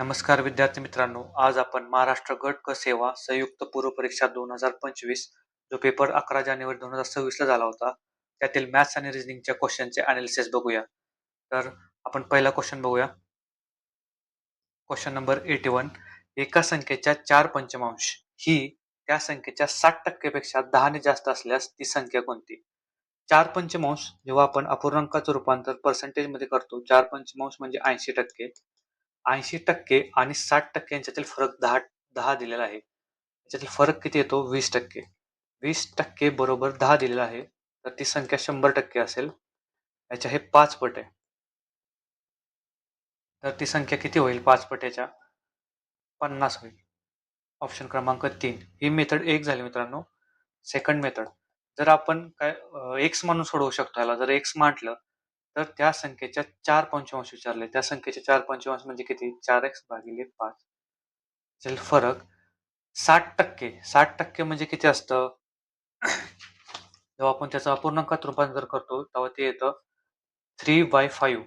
नमस्कार विद्यार्थी मित्रांनो, आज आपण महाराष्ट्र गट क सेवा संयुक्त पूर्व परीक्षा 2025 जो पेपर 11 जानेवारी 2026 ला झाला होता, त्यातील मॅथ्स आणि रिझनिंगच्या क्वेश्चनचे अनालिसिस बघूया. तर आपण पहिला क्वेश्चन बघूया. Question number 81. एका संख्येच्या 4 पंचमांश ही त्या संख्येच्या 60% पेक्षा 10 ने जास्त असल्यास ती संख्या कोणती? 4 पंचमांश जेव्हा आपण अपूर्णांकाचं रूपांतर पर्सेंटेज मध्ये करतो, 4 पंचमांश म्हणजे 80%. 80% आणि 60% यांच्यातील फरक 10 दिलेला आहे. याच्यातील फरक किती येतो? 20%. 20% बरोबर 10 दिलेला आहे, तर ती संख्या 100% असेल. याच्या हे 5 पट आहे. तर ती संख्या किती होईल 5 पट याच्या? 50 होईल. ऑप्शन क्रमांक 3 ही मेथड 1 झाली मित्रांनो. सेकंड मेथड, जर आपण एक्स म्हणून सोडवू शकतो याला. जर एक्स म्हटलं तर त्या संख्येच्या 4 पंचमांश विचारले. त्या संख्येचे 4 पंचमांश म्हणजे किती? 4x भागिले 5. याच्यातील फरक 60%. 60% म्हणजे किती असतं? जेव्हा आपण त्याचं अपूर्णांकात रूपांतर करतो तेव्हा ते येतं 3/5.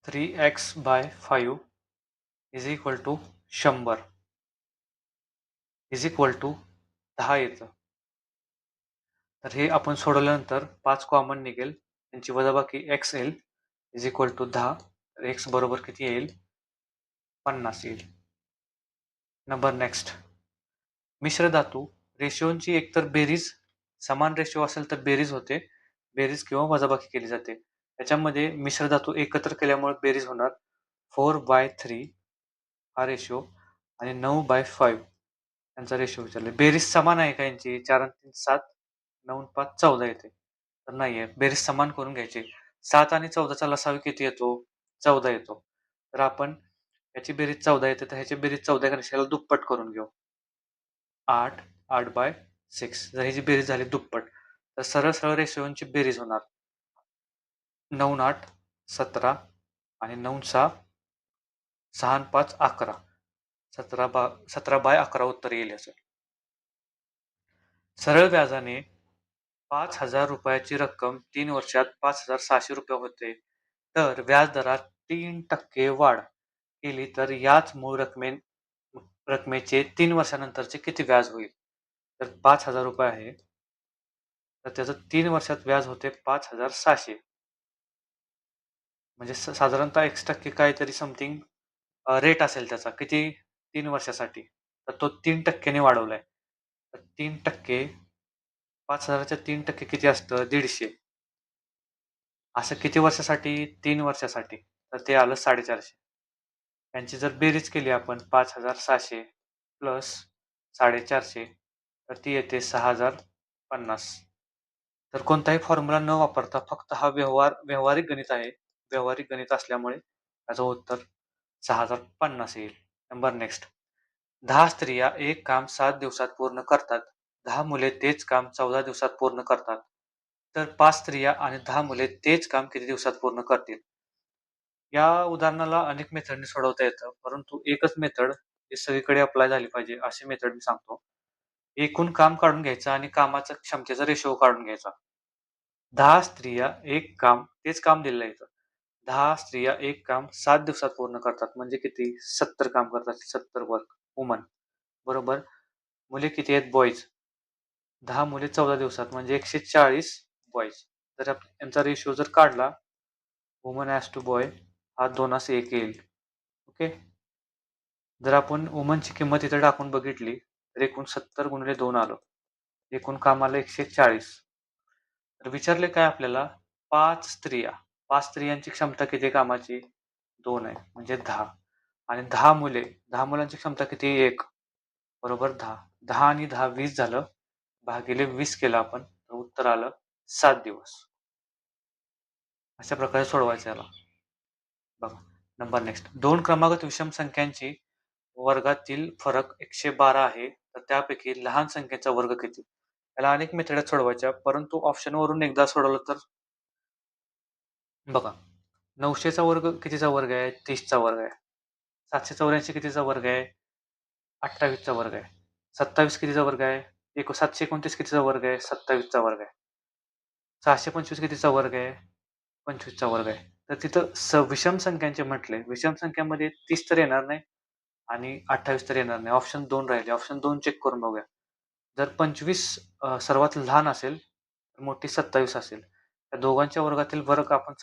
3x/5 is equal to 100 is equal to 10 येतं. तर हे आपण सोडवल्यानंतर 5 कॉमन निघेल, त्यांची वजाबाकी x येईल इज इक्वल टू 10. तर x बरोबर किती येईल? 50 येईल. नंबर नेक्स्ट, मिश्र धातू रेशोंची एकतर बेरीज, समान रेशो असेल तर बेरीज होते, बेरीज किंवा वजाबाकी केली जाते. त्याच्यामध्ये मिश्र धातू एकत्र केल्यामुळे बेरीज होणार 4/3 हा रेशो आणि 9/5 यांचा रेशो विचारले. बेरीज समान आहे का यांची? 4 आणि 3 7, 9 आणि 5 14 येते. तर नाहीये, बेरीज समान करून घ्यायची. 7 आणि 14चा लसावी किती येतो? 14 येतो. तर आपण याची बेरीज 14 येते, तर ह्याची बेरीज 14 करण्यासाठी याला दुप्पट करून घेऊ. 8, 8/6. जर ह्याची बेरीज झाली दुप्पट, तर सरळ सरळ रेशोंची बेरीज होणार 9 आणि 8 17 आणि 9 आणि 6 6 आणि 5 11. 17/11 उत्तर येईल याचं. सरळ व्याजाने 5,000 रुपयाची रक्कम 3 वर्षात 5,600 रुपये होते, तर व्याज दरात 3% वाढ केली तर याच मूळ रकमेचे 3 वर्षानंतरचे किती व्याज होईल? तर 5,000 रुपये आहे, तर त्याचं 3 वर्षात व्याज होते 5,600. म्हणजे साधारणतः x% काहीतरी समथिंग रेट असेल त्याचा. किती? 3 वर्षासाठी. तर तो 3% ने वाढवलाय. तर 3%, 5,000च्या 3% किती असतं? 150. असं किती वर्षासाठी? 3 वर्षासाठी. तर ते आलं 450. यांची जर बेरीज केली आपण 5,600 प्लस 450, तर ती येते 6,050. तर कोणताही फॉर्म्युला न वापरता फक्त हा व्यावहारिक गणित आहे. व्यावहारिक गणित असल्यामुळे याचं उत्तर 6,050 येईल. नंबर नेक्स्ट, 10 स्त्रिया एक काम 7 दिवसात पूर्ण करतात. 10 मुले तेच काम 14 दिवसात पूर्ण करतात. तर 5 स्त्रिया आणि 10 मुले तेच काम किती दिवसात पूर्ण करतील? या उदाहरणाला अनेक मेथडने सोडवता येतं, परंतु एकच मेथड ही सगळीकडे अप्लाय झाली पाहिजे अशी मेथड मी सांगतो. एकूण काम काढून घ्यायचं आणि कामाचा क्षमतेचा रेशो काढून घ्यायचा. 10 स्त्रिया एक काम, तेच काम दिलेलं आहे इथं. 10 स्त्रिया एक काम 7 दिवसात पूर्ण करतात, म्हणजे किती? 70 काम करतात. 70 वर्क वुमन. बरोबर. मुले किती आहेत? बॉईज. 10 मुले 14 दिवसात म्हणजे 140 बॉईज. तर यांचा रेशो जर काढला वुमन ॲज टू बॉय, हा 2:1 येईल. ओके. जर आपण वुमनची किंमत इथे टाकून बघितली तर एकूण 70 गुणिले 2 आलं. एकूण काम आलं 140. तर विचारले काय आपल्याला? 5 स्त्रिया. 5 स्त्रियांची क्षमता किती कामाची? 2 आहे, म्हणजे 10. आणि 10 मुले, 10 मुलांची क्षमता किती? 1. बरोबर 10. 10 आणि 10 20 झालं. भागिले 20 केलं आपण, तर उत्तर आलं 7 दिवस. अशा प्रकारे सोडवायचं याला. बघा. नंबर नेक्स्ट, 2 क्रमागत विषम संख्यांची वर्गातील फरक 112 आहे, तर त्यापैकी लहान संख्येचा वर्ग किती? याला अनेक मेथड सोडवायच्या, परंतु ऑप्शन वरून एकदा सोडवलं तर बघा. 900चा वर्ग कितीचा वर्ग आहे? 30चा वर्ग आहे. 784 कितीचा वर्ग आहे? 28चा वर्ग आहे. 27 कितीचा वर्ग आहे? 729 कितीचा वर्ग आहे? 27चा वर्ग आहे. 625 कितीचा वर्ग आहे? 25चा वर्ग आहे. तर तिथं विषम संख्यांचे म्हटले. विषम संख्यामध्ये 30 तर येणार नाही आणि 28 तर येणार नाही. ऑप्शन 2 राहिले. ऑप्शन 2 चेक करून बघूया. जर 25 सर्वात लहान असेल, तर मोठी 27 असेल. त्या दोघांच्या वर्गातील फरक आपण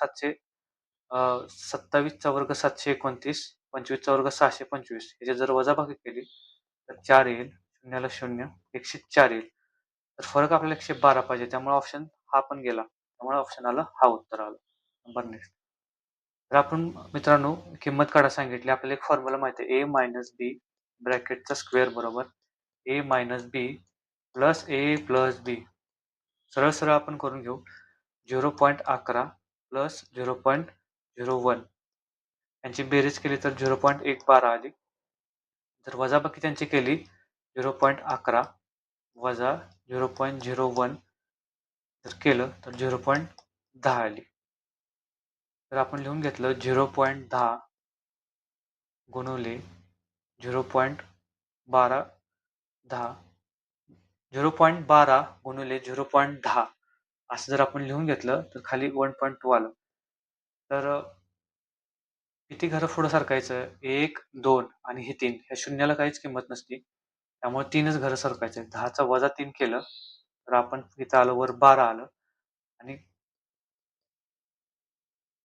27 चा वर्ग 729, 25 चा वर्ग 625 याची जर वजाबाकी केली तर 4 येईल. शून्याला 0, 104 येईल. तर फरक आपल्याला 112 पाहिजे. त्यामुळे ऑप्शन हा पण गेला. त्यामुळे ऑप्शन आलं, हा उत्तर आलं. Number next. तर आपण मित्रांनो किंमत काढायला सांगितली. आपल्याला एक फॉर्म्युला माहिती आहे. a मायनस बी ब्रॅकेटचा स्क्वेअर बरोबर a minus B plus a plus B. सरळ सरळ आपण करून घेऊ. 0.11 प्लस 0.01 यांची बेरीज केली तर 0.112 आली. जर वजाबाकी त्यांची केली 0.11 वजा 0.01 जर केलं तर 0.10 आली. तर आपण लिहून घेतलं 0.10 गुणुले 0.12 0.12 गुणिले 0.10 असं जर आपण लिहून घेतलं तर खाली 1.2 आलं. तर किती घरं पुढं सरकायचं? 1, 2 आणि हे 3 ह्या शून्याला काहीच किंमत नसती. त्यामुळे 3च घरं सरकायचे. 10चा वजा 3 केलं तर आपण इथं आलं वर 12 आलं आणि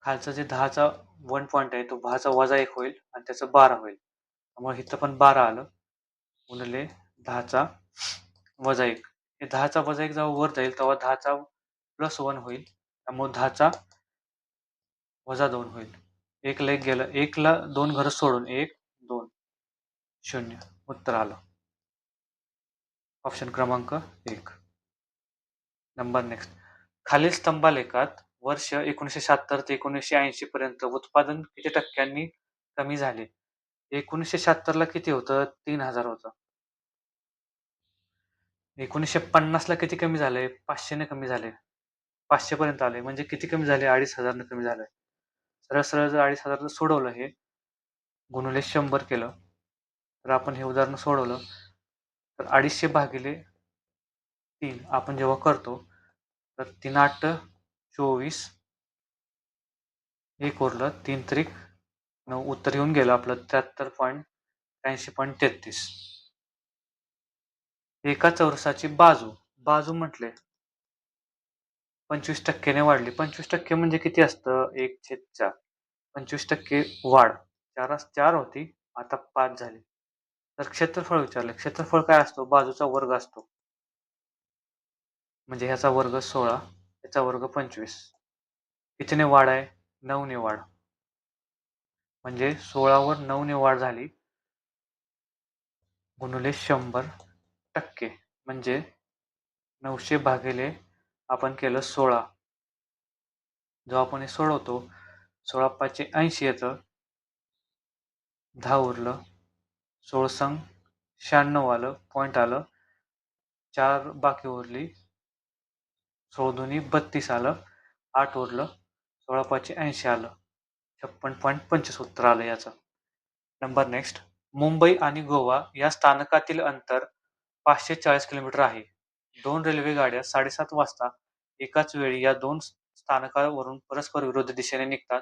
खालचं जे 10चा 1 पॉईंट आहे तो 10चा वजा 1 होईल आणि त्याचं 12 होईल. त्यामुळे इथं पण 12 आलं गुणिले 10चा वजा 1. हे 10चा वजा 1 जेव्हा वर जाईल तेव्हा 10चा प्लस 1 होईल. त्यामुळे 10चा वजा 2 होईल. 1 ला 1 गेलं. 1 ला 2 घरं सोडून 1, 2, 0 उत्तर आलं. ऑप्शन क्रमांक 1. Number next. खालील स्तंभालेखात वर्ष 1976 ते 1980 पर्यंत उत्पादन किती टक्क्यांनी कमी झाले? 1976 ला किती होतं? 3000 होतं. 1950 ला किती कमी झाले? 500 ने कमी झाले. 500 पर्यंत आले. म्हणजे किती कमी झाले? 2500 ने कमी झाले. सरळ सरळ जर 2500 सोडवलं हे गुणिले 100 केलं तर आपण हे उदाहरण सोडवलं तर 250 भागिले 3 आपण जेव्हा करतो तर 3 8 24 1 उरलं 3 त्रिक 9 उत्तर येऊन गेलं आपलं 73.83. एका चौरसाची बाजू म्हटले 25% ने वाढली. 25% म्हणजे किती असतं? 1/4. 25% वाढ. 4 होती आता 5 झाली. तर क्षेत्रफळ विचारलं. क्षेत्रफळ काय असतो? बाजूचा वर्ग असतो. म्हणजे ह्याचा वर्ग 16, ह्याचा वर्ग 25. कितीने वाढ आहे? 9 ने वाढ. म्हणजे 16 वर 9 ने वाढ झाली गुणिले 100% म्हणजे 900 भागिले आपण केलं 16. जेव्हा आपण हे सोडवतो 16 5 80 येतं. 10 उरलं. 16 संग 96 आलं. पॉईंट आलं. 4 बाकी उरली. 16 दुनी 32 आलं. 8 उरलं. 16 5 80 आलं. 56.25 उत्तर आलं याचं. Number next. मुंबई आणि गोवा या स्थानकातील अंतर 540 किलोमीटर आहे. 2 रेल्वे गाड्या 7:30 वाजता एकाच वेळी या 2 स्थानकावरून परस्पर विरुद्ध दिशेने निघतात.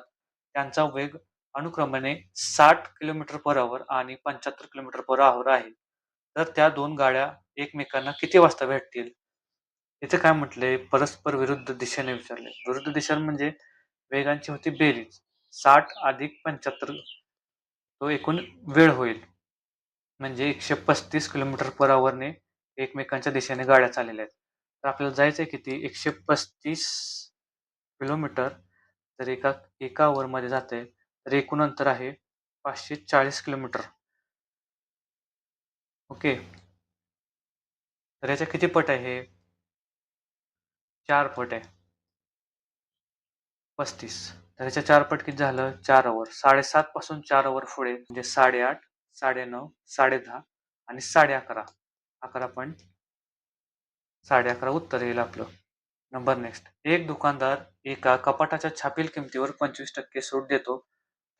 त्यांचा वेग अनुक्रमाने 60 किलोमीटर पर आवर आणि 75 किलोमीटर पर आवर आहे. तर त्या 2 गाड्या एकमेकांना किती वाजता भेटतील? इथे काय म्हटले? परस्पर विरुद्ध दिशेने विचारले. विरुद्ध दिशा म्हणजे वेगांची होती बेरीज. 60 अधिक 75 तो एकूण वेळ होईल. म्हणजे 135 किलोमीटर पर आवरने एकमेकांच्या दिशेने गाड्या चाललेल्या आहेत. तर आपल्याला जायचंय किती? 135 किलोमीटर तर एका आवरमध्ये जातंय. तर एकूण अंतर आहे 540 किलोमीटर. ओके. तर याच्या किती पट आहे हे? 4 पट आहे. 35. तर ह्याच्या 4 पट किती झालं? 4 आवर. 7:30 पासून 4 आवर पुढे म्हणजे 8:30, 9:30, 10:30 आणि 11:30. 11.11 उत्तर येईल आपलं. Number next. एक दुकानदार एका कपाटाच्या छापील किमतीवर 25% सूट देतो,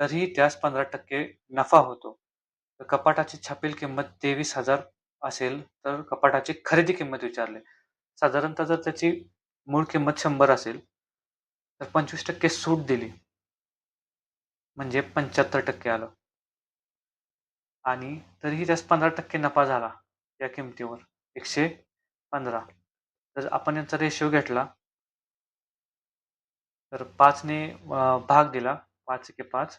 तरीही त्यास 15% नफा होतो. तर कपाटाची छापील किंमत 23,000 असेल तर कपाटाची खरेदी किंमत विचारली. साधारणतः जर त्याची मूळ किंमत 100 असेल तर 25% सूट दिली म्हणजे 75% आलं. आणि तरीही त्यास 15% नफा झाला या किमतीवर 115. जर आपण यांचा रेशो घेतला तर 5 ने भाग दिला 5 एके 5,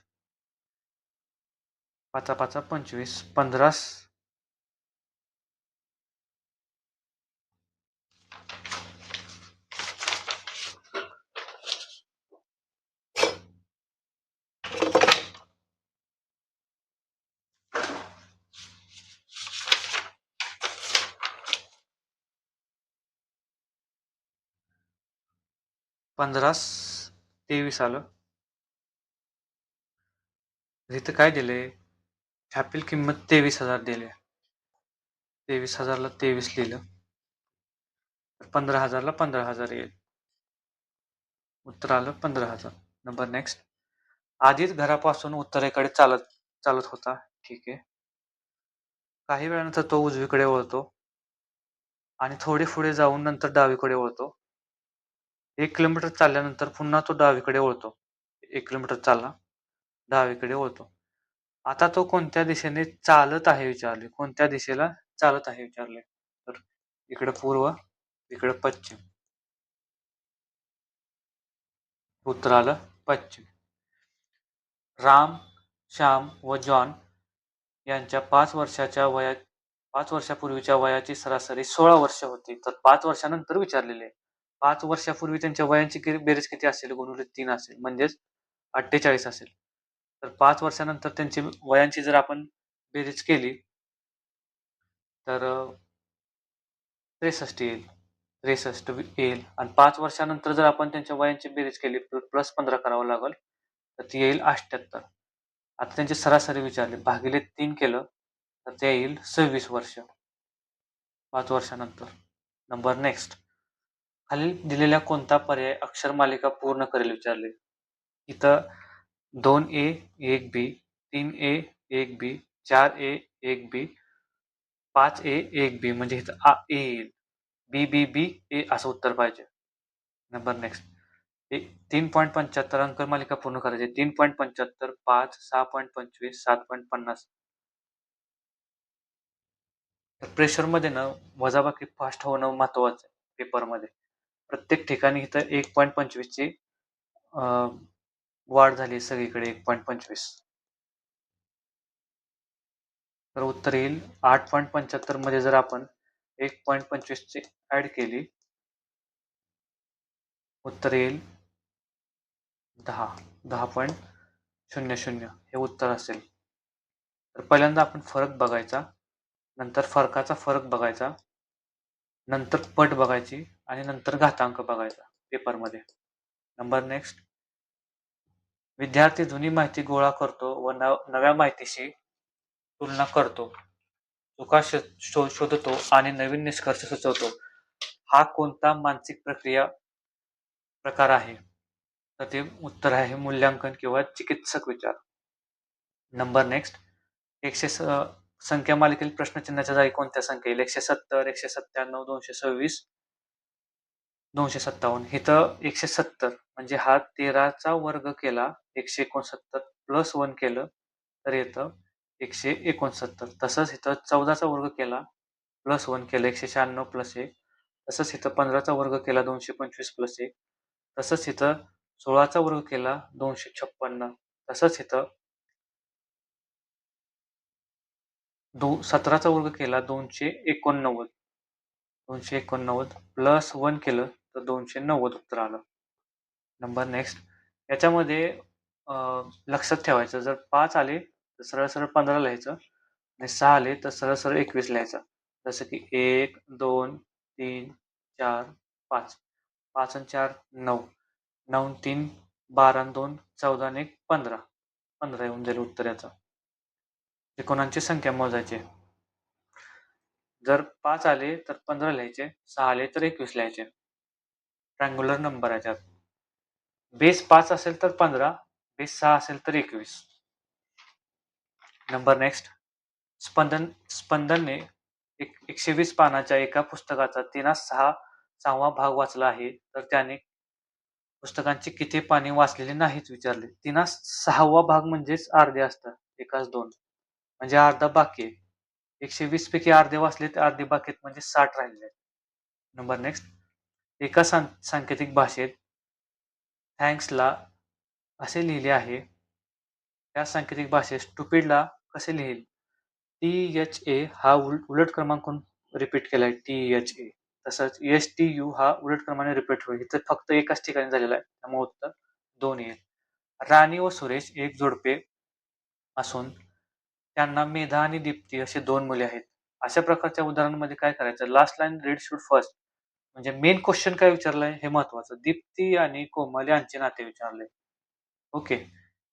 5 5 25, 15 15 23 आलं. तर इथं काय दिलंय? छापील किंमत 23,000 दिली. 23,000 ला 23 लिहिलं तर 15,000 ला 15,000 येईल. उत्तर आलं 15,000. Number next. आधीच घरापासून उत्तरेकडे चालत होता. ठीक आहे. काही वेळानंतर तो उजवीकडे वळतो आणि थोडे पुढे जाऊन नंतर डावीकडे वळतो. 1 किलोमीटर चालल्यानंतर पुन्हा तो डावीकडे वळतो. 1 किलोमीटर चालला, डावीकडे वळतो. आता तो कोणत्या दिशेने चालत आहे विचारले. कोणत्या दिशेला चालत आहे विचारले. तर इकडे पूर्व, इकडे पश्चिम. उत्तर आलं पश्चिम. राम, श्याम व जॉन यांच्या 5 वर्षापूर्वीच्या वयाची सरासरी 16 वर्ष होती. तर 5 वर्षानंतर विचारलेले आहे. 5 वर्षापूर्वी त्यांच्या वयांची बेरीज किती असेल? गुणिले 3 असेल, म्हणजेच 48 असेल. तर 5 वर्षानंतर त्यांची वयांची जर आपण बेरीज केली तर 63 येईल. 63 येईल. आणि 5 वर्षानंतर जर आपण त्यांच्या वयांची बेरीज केली प्लस 15 करावं लागेल तर ती येईल 78. आता त्यांची सरासरी विचारली, भागिले 3 केलं तर ते येईल 26 वर्ष 5 वर्षानंतर. Number next. खालील दिलेल्या कोणता पर्याय अक्षरमालिका पूर्ण करेल विचारले. इथं 2A 1B, 3A 1B, 4A 1B, 5A 1B म्हणजे इथं A येईल. B A असं उत्तर पाहिजे. Number next. 3.75 अंकमालिका पूर्ण करायची. 3.75, 5, 6.25, 7.50. तर प्रेशरमध्ये ना वजाबाकी फास्ट होणं महत्वाचं आहे पेपरमध्ये. प्रत्येक ठिकाणी इथं 1.25 ची वाढ झाली सगळीकडे 1.25. तर उत्तर येईल 8.75 मध्ये जर आपण 1.25 ची ऍड केली उत्तर येईल 10.00 हे उत्तर असेल. तर पहिल्यांदा आपण फरक बघायचा, नंतर फरकाचा फरक बघायचा, नंतर पट बघायची आणि नंतर घातांक बघायचा पेपरमध्ये. Number next. विद्यार्थी जुनी माहिती गोळा करतो व नव्या माहितीशी तुलना करतो, चुका शोधतो आणि नवीन निष्कर्ष सुचवतो. हा कोणता मानसिक प्रकार आहे? तर ते उत्तर आहे मूल्यांकन किंवा चिकित्सक विचार. Number next. संख्या मालिकेतील प्रश्नचिन्हाच्या जागी कोणत्या संख्या येईल? 170, 197, 226, 257. इथं 170 म्हणजे हा 13चा वर्ग केला 169 प्लस 1 केलं तर येतं 169. तसंच इथं 14चा वर्ग केला प्लस 1 केलं 196 प्लस 1. तसंच इथं 15चा वर्ग केला 225 प्लस 1. तसंच इथं 16चा वर्ग केला 256. तसंच इथं 17चा वर्ग केला 289. 289 प्लस 1 केलं तर 290 उत्तर आलं. Number next. याच्यामध्ये लक्षात ठेवायचं, जर 5 आले तर सरळ सरळ 15 लिहायचं आणि 6 आले तर सरळ सरळ 21 लिहायचं. जसं की 1 2 3 4 5. 5 आणि 4 9. 9 आणि 3 12 आणि 2 14 आणि 1 15. 15 येऊन जाईल उत्तर याचं. त्रिकोणांची संख्या मोजायची. जर 5 आले तर 15 लिहायचे, 6 आले तर 21 लिहायचे. ट्रायंग्युलर नंबर आहे त्यात. बेस 5 असेल तर 15, बेस 6 असेल तर 21. Number next. स्पंदनने 120 पानाच्या एका पुस्तकाचा 6वा भाग वाचला आहे, तर त्याने पुस्तकांची किती पाने वाचलेली नाहीत विचारले. तिना 6वा भाग म्हणजेच अर्धे असतात. एकास 2 म्हणजे अर्धा बाकी आहे. 120 पैकी अर्धे वाचलेत, अर्धे बाकी आहेत म्हणजे 60 राहिलेले आहेत. Number next. एका सांकेतिक भाषेत थँक्सला असे लिहिले आहे. त्या सांकेतिक भाषेत स्टुपिडला कसे लिहिल? THA हा उलट क्रमांक रिपीट केलाय THA. तसंच STU हा उलट क्रमाने रिपीट होईल. इथं फक्त एकाच ठिकाणी झालेला आहे. त्यामुळे उत्तर 2 येईल. राणी व सुरेश एक जोडपे असून त्यांना मेधा आणि दीप्ती असे 2 मुले आहेत. अशा प्रकारच्या उदाहरणांमध्ये काय करायचं? Last line read should first. म्हणजे मेन क्वेश्चन काय विचारलंय हे महत्वाचं. दीप्ती आणि कोमल यांचे नाते विचारले. ओके.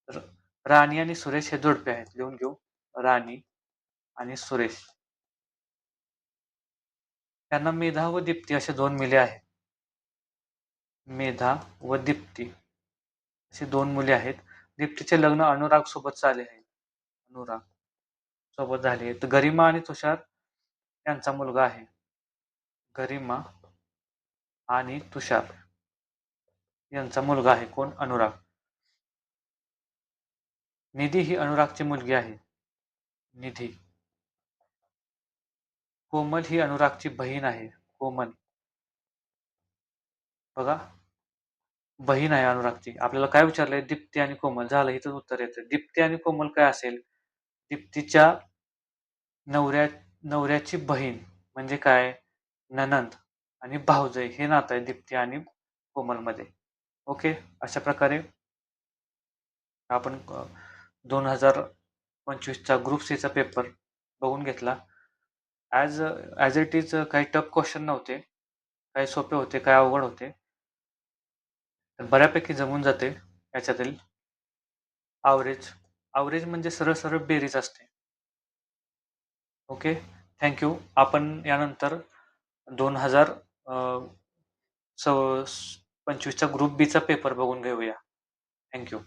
तर राणी आणि सुरेश हे जोडपे आहेत. लिहून घेऊ. राणी आणि सुरेश. त्यांना मेधा व दीप्ती असे 2 मुले आहेत. मेधा व दीप्ती अशी 2 मुले आहेत. दीप्तीचे लग्न अनुराग सोबत झाले आहे. अनुराग सोबत झाले आहे. तर गरिमा आणि तुषार यांचा मुलगा आहे. गरिमा आणि तुषार यांचा मुलगा आहे. कोण? अनुराग. निधी ही अनुरागची मुलगी आहे. निधी. कोमल ही अनुरागची बहीण आहे. कोमल. बघा, बहीण आहे अनुरागची. आपल्याला काय विचारलंय? दीप्ती आणि कोमल. झालं, इथंच उत्तर येतं. दीप्ती आणि कोमल काय असेल? दीप्तीच्या नवऱ्याची बहीण म्हणजे काय? नणंद आणि भाऊजय हे नातं आहे दीप्ती आणि कोमलमध्ये. ओके. अशा प्रकारे आपण 2025चा ग्रुप सी चा पेपर बघून घेतला. ॲज इट इज काही टफ क्वेश्चन नव्हते. काही सोपे होते, काही अवघड होते. तर बऱ्यापैकी जमून जाते याच्यातील आवरेज म्हणजे सरळ सरळ बेरीज असते. ओके. थँक्यू. आपण यानंतर 2025चा ग्रुप बी चा पेपर बघून घेऊया. थँक्यू.